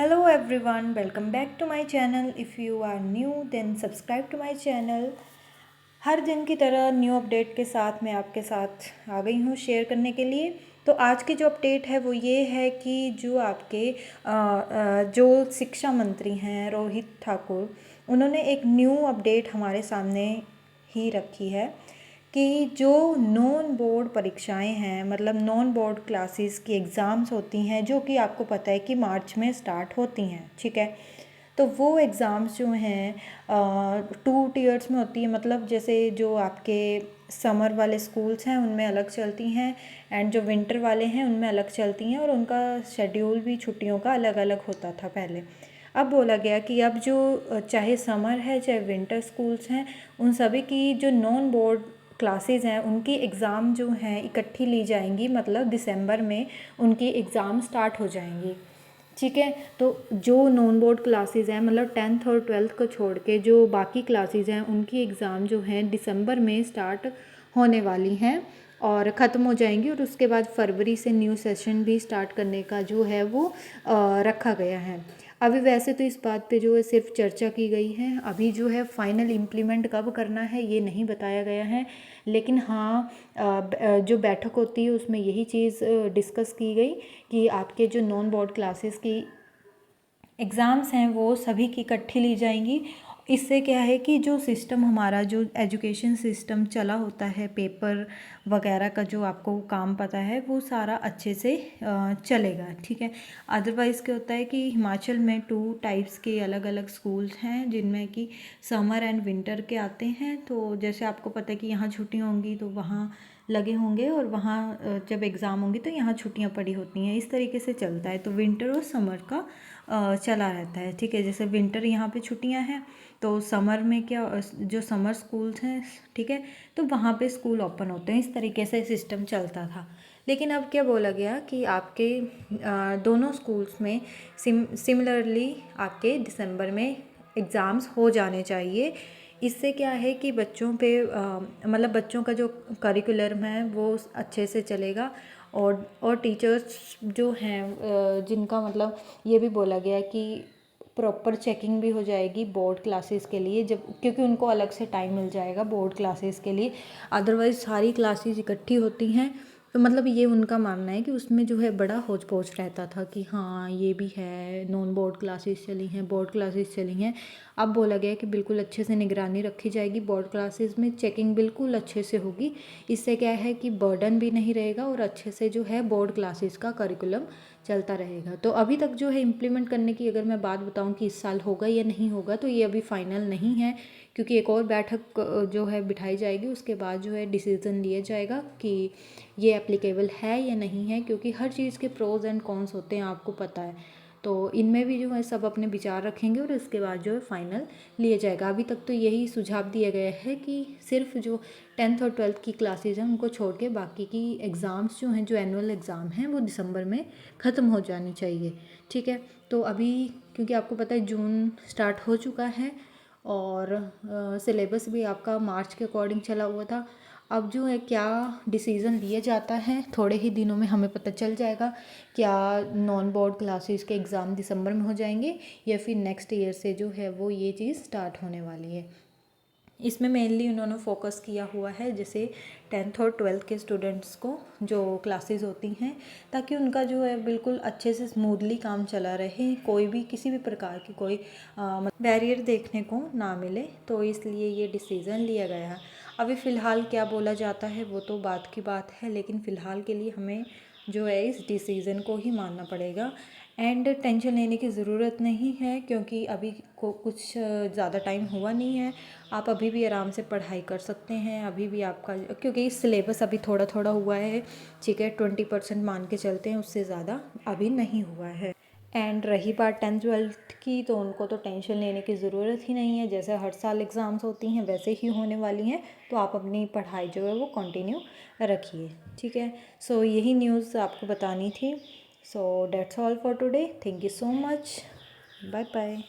Hello everyone, welcome back to my channel. If you are new then subscribe to my channel. हर दिन की तरह new update के साथ मैं आपके साथ आ गई हूँ शेयर करने के लिए। तो आज की जो अपडेट है वो ये है कि जो आपके जो शिक्षा मंत्री हैं रोहित ठाकुर, उन्होंने एक न्यू अपडेट हमारे सामने ही रखी है कि जो नॉन बोर्ड परीक्षाएं हैं, मतलब नॉन बोर्ड क्लासेस की एग्ज़ाम्स होती हैं, जो कि आपको पता है कि मार्च में स्टार्ट होती हैं, ठीक है। तो वो एग्ज़ाम्स जो हैं 2 टीयर्स में होती है, मतलब जैसे जो आपके समर वाले स्कूल्स हैं उनमें अलग चलती हैं एंड जो विंटर वाले हैं उनमें अलग चलती हैं, और उनका शेड्यूल भी छुट्टियों का अलग अलग होता था पहले। अब बोला गया कि अब जो चाहे समर है चाहे विंटर स्कूल्स हैं, उन सभी की जो नॉन बोर्ड क्लासेस हैं उनकी एग्ज़ाम जो हैं इकट्ठी ली जाएंगी, मतलब दिसंबर में उनकी एग्ज़ाम स्टार्ट हो जाएंगी, ठीक है। तो जो नॉन बोर्ड क्लासेस हैं, मतलब 10th और 12th को छोड़ के जो बाकी क्लासेस हैं उनकी एग्ज़ाम जो हैं दिसंबर में स्टार्ट होने वाली हैं और ख़त्म हो जाएंगी, और उसके बाद फरवरी से न्यू सेशन भी स्टार्ट करने का जो है वो रखा गया है। अभी वैसे तो इस बात पे जो है सिर्फ चर्चा की गई है, अभी जो है फाइनल इम्प्लीमेंट कब करना है ये नहीं बताया गया है, लेकिन हाँ जो बैठक होती है उसमें यही चीज़ डिस्कस की गई कि आपके जो नॉन बोर्ड क्लासेस की एग्ज़ाम्स हैं वो सभी की इकट्ठी ली जाएंगी। इससे क्या है कि जो सिस्टम हमारा जो एजुकेशन सिस्टम चला होता है, पेपर वगैरह का जो आपको काम पता है वो सारा अच्छे से चलेगा, ठीक है। अदरवाइज़ क्या होता है कि हिमाचल में 2 टाइप्स के अलग अलग स्कूल्स हैं जिनमें कि समर एंड विंटर के आते हैं। तो जैसे आपको पता है कि यहाँ छुट्टियाँ होंगी तो वहाँ लगे होंगे, और वहाँ जब एग्ज़ाम होंगी तो यहाँ छुट्टियाँ पड़ी होती हैं, इस तरीके से चलता है। तो विंटर और समर का चला रहता है, ठीक है। जैसे विंटर यहाँ पे छुट्टियाँ हैं तो समर में क्या, जो समर स्कूल्स हैं, ठीक है, तो वहाँ पे स्कूल ओपन होते हैं, इस तरीके से सिस्टम चलता था। लेकिन अब क्या बोला गया कि आपके दोनों स्कूल्स में सिमिलरली आपके दिसंबर में एग्ज़ाम्स हो जाने चाहिए। इससे क्या है कि बच्चों पे मतलब बच्चों का जो करिकुलम है वो अच्छे से चलेगा, और टीचर्स जो हैं जिनका मतलब ये भी बोला गया कि प्रॉपर चेकिंग भी हो जाएगी बोर्ड क्लासेस के लिए, जब क्योंकि उनको अलग से टाइम मिल जाएगा बोर्ड क्लासेस के लिए। अदरवाइज़ सारी क्लासेस इकट्ठी होती हैं तो मतलब ये उनका मानना है कि उसमें जो है बड़ा होच पोच रहता था कि हाँ ये भी है, नॉन बोर्ड क्लासेस चली हैं, बोर्ड क्लासेस चली हैं। अब बोला गया है कि बिल्कुल अच्छे से निगरानी रखी जाएगी, बोर्ड क्लासेस में चेकिंग बिल्कुल अच्छे से होगी। इससे क्या है कि बर्डन भी नहीं रहेगा और अच्छे से जो है बोर्ड क्लासेस का करिकुलम चलता रहेगा। तो अभी तक जो है इम्प्लीमेंट करने की अगर मैं बात बताऊं कि इस साल होगा या नहीं होगा, तो ये अभी फाइनल नहीं है, क्योंकि एक और बैठक जो है बिठाई जाएगी, उसके बाद जो है डिसीज़न लिया जाएगा कि ये एप्लीकेबल है या नहीं है, क्योंकि हर चीज़ के प्रोज एंड कॉन्स होते हैं, आपको पता है। तो इनमें भी जो है सब अपने विचार रखेंगे और इसके बाद जो है फाइनल लिया जाएगा। अभी तक तो यही सुझाव दिया गया है कि सिर्फ जो 10th और 12th की क्लासेज हैं उनको छोड़ के बाकी की एग्ज़ाम्स जो हैं, जो एनुअल एग्ज़ाम हैं, वो दिसंबर में ख़त्म हो जानी चाहिए, ठीक है। तो अभी क्योंकि आपको पता है जून स्टार्ट हो चुका है और सिलेबस भी आपका मार्च के अकॉर्डिंग चला हुआ था। अब जो है क्या डिसीज़न लिया जाता है, थोड़े ही दिनों में हमें पता चल जाएगा। क्या नॉन बोर्ड क्लासेस के एग्ज़ाम दिसंबर में हो जाएंगे या फिर नेक्स्ट ईयर से जो है वो ये चीज़ स्टार्ट होने वाली है। इसमें मेनली उन्होंने फोकस किया हुआ है जैसे 10th और 12th के स्टूडेंट्स को जो क्लासेस होती हैं, ताकि उनका जो है बिल्कुल अच्छे से स्मूथली काम चला रहे, कोई भी किसी भी प्रकार की कोई बैरियर देखने को ना मिले। तो इसलिए ये डिसीज़न लिया गया है। अभी फ़िलहाल क्या बोला जाता है वो तो बात की बात है, लेकिन फ़िलहाल के लिए हमें जो है इस डिसीज़न को ही मानना पड़ेगा। एंड टेंशन लेने की ज़रूरत नहीं है, क्योंकि अभी को कुछ ज़्यादा टाइम हुआ नहीं है। आप अभी भी आराम से पढ़ाई कर सकते हैं, अभी भी आपका, क्योंकि सिलेबस अभी थोड़ा थोड़ा हुआ है, ठीक है, 20% मान के चलते हैं, उससे ज़्यादा अभी नहीं हुआ है। एंड रही बात 10th 12th की, तो उनको तो टेंशन लेने की ज़रूरत ही नहीं है, जैसे हर साल एग्ज़ाम्स होती हैं वैसे ही होने वाली हैं। तो आप अपनी पढ़ाई जो है वो कंटिन्यू रखिए, ठीक है। सो यही न्यूज़ आपको बतानी थी। So that's all for today, thank you so much, bye bye.